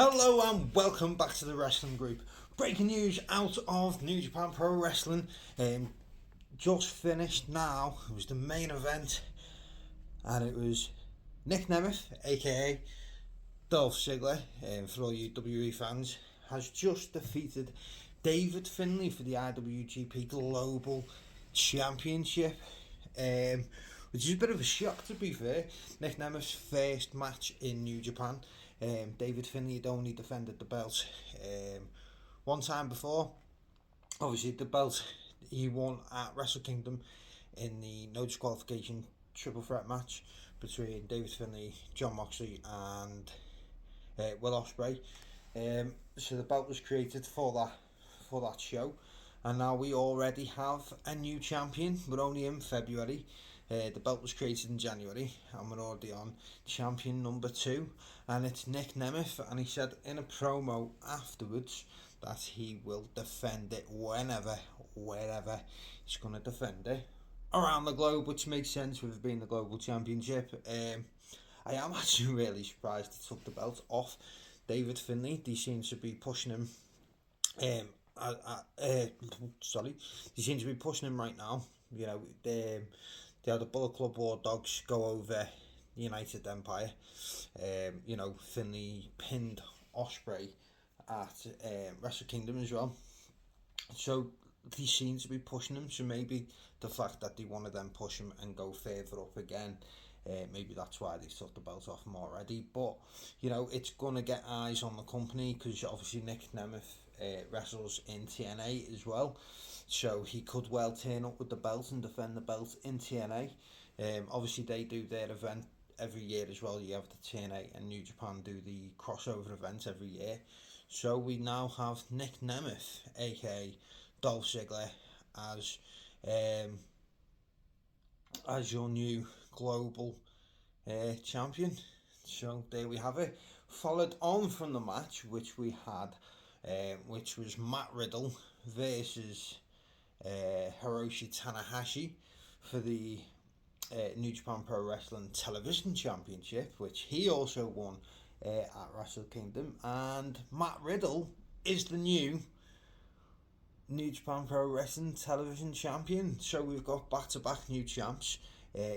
Hello and welcome back to the Wrestling Group. Breaking news out of New Japan Pro Wrestling. Just finished now. It was the main event, and it was Nick Nemeth, aka Dolph Ziggler, for all you WWE fans, has just defeated David Finlay for the IWGP Global Championship. Which is a bit of a shock, to be fair. Nick Nemeth's first match in New Japan. David Finlay had only defended the belt one time before. Obviously, the belt he won at Wrestle Kingdom in the no disqualification triple threat match between David Finlay, John Moxley, and Will Ospreay. So the belt was created for that show, and now we already have a new champion. We're only in February. The belt was created in January, and we're already on champion number 2, and it's Nick Nemeth. And he said in a promo afterwards that he will defend it wherever he's going to defend it around the globe, which makes sense with it being the global championship. I am actually really surprised he took the belt off David Finlay. They seem to be pushing him. They seem to be pushing him right now. You know, they had the Bullet Club War Dogs go over United Empire. Finlay pinned Ospreay at Wrestle Kingdom as well. So they seem to be pushing him. So maybe the fact that they want to then push him and go further up again, maybe that's why they took the belt off him already. But it's gonna get eyes on the company, because obviously Nick Nemeth wrestles in TNA as well, so he could well turn up with the belt and defend the belt in TNA. Obviously they do their event every year as well. You have the TNA and New Japan do the crossover event every year. So we now have Nick Nemeth, aka Dolph Ziggler, as your new global champion. So there we have it. Followed on from the match which we had, which was Matt Riddle versus Hiroshi Tanahashi for the New Japan Pro Wrestling Television Championship, which he also won at Wrestle Kingdom. And Matt Riddle is the new New Japan Pro Wrestling Television Champion. So we've got back-to-back new champs.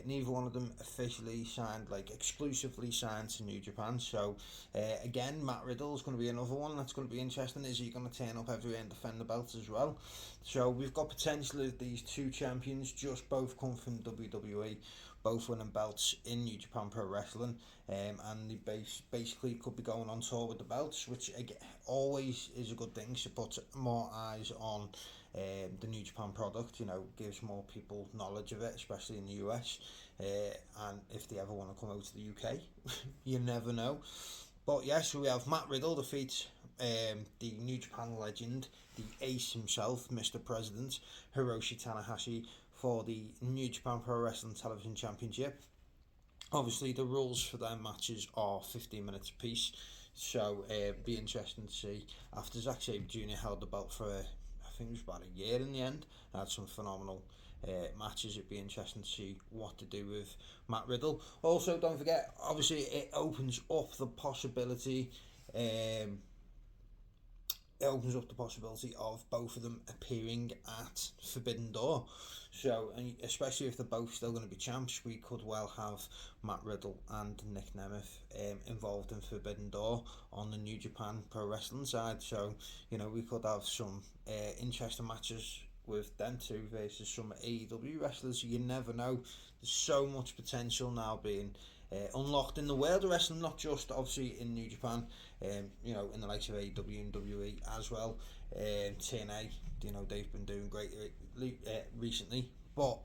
Neither one of them officially signed, exclusively signed to New Japan. So again, Matt Riddle is going to be another one that's going to be interesting. Is he going to turn up everywhere and defend the belt as well? So we've got potential of these two champions, just both come from WWE, both winning belts in New Japan Pro Wrestling, and they basically could be going on tour with the belts, which again, always is a good thing. So put more eyes on the New Japan product, gives more people knowledge of it, especially in the US, and if they ever want to come out to the UK, you never know. But yeah, so we have Matt Riddle defeats the New Japan legend, the ace himself, Mr. President, Hiroshi Tanahashi, for the New Japan Pro Wrestling Television Championship. Obviously the rules for their matches are 15 minutes apiece, so be interesting to see. After Zack Sabre Jr. held the belt for I think it was about a year in the end, had some phenomenal matches. It'd be interesting to see what to do with Matt Riddle. Also, don't forget, obviously it opens up the possibility of both of them appearing at Forbidden Door. So, and especially if they're both still going to be champs, we could well have Matt Riddle and Nick Nemeth involved in Forbidden Door on the New Japan Pro Wrestling side. So, we could have some interesting matches with them two versus some AEW wrestlers. You never know. There's so much potential now being unlocked in the world of wrestling, not just obviously in New Japan, in the likes of AEW and WWE as well. TNA, they've been doing great recently, but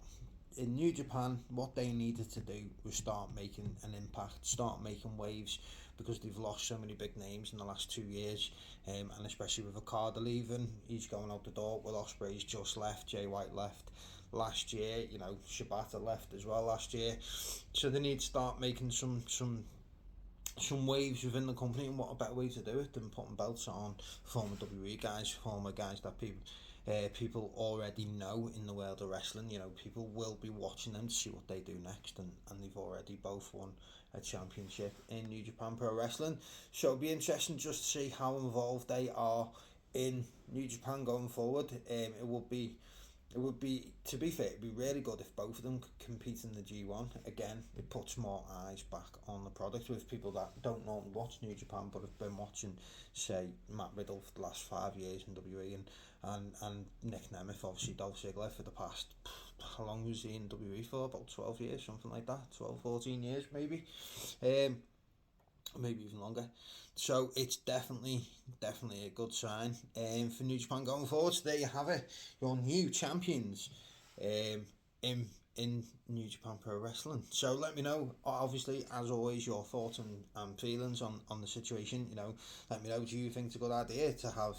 in New Japan, what they needed to do was start making an impact, start making waves, because they've lost so many big names in the last 2 years, and especially with Okada leaving, he's going out the door. Will Ospreay's just left, Jay White left last year, Shibata left as well last year, so they need to start making some waves within the company. And what a better way to do it than putting belts on former WWE guys, former guys that people people already know in the world of wrestling. You know, people will be watching them to see what they do next, and they've already both won a championship in New Japan Pro Wrestling. So it'll be interesting just to see how involved they are in New Japan going forward. It would be, to be fair, it'd be really good if both of them could compete in the G1. Again, it puts more eyes back on the product with people that don't normally watch New Japan but have been watching, say, Matt Riddle for the last 5 years in WWE, and Nick Nemeth, obviously Dolph Ziggler for the past, how long was he in WWE for? About 12 years, something like that, 12, 14 years maybe. Maybe even longer. So it's definitely a good sign for New Japan going forward. So there you have it, your new champions in New Japan Pro Wrestling. So let me know, obviously, as always, your thoughts and feelings on the situation. You know, let me know, do you think it's a good idea to have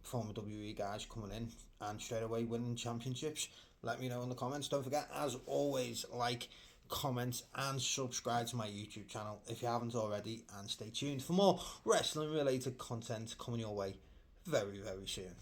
former WWE guys coming in and straight away winning championships? Let me know in the comments. Don't forget, as always, like, comment and subscribe to my YouTube channel if you haven't already, and stay tuned for more wrestling related content coming your way very, very soon.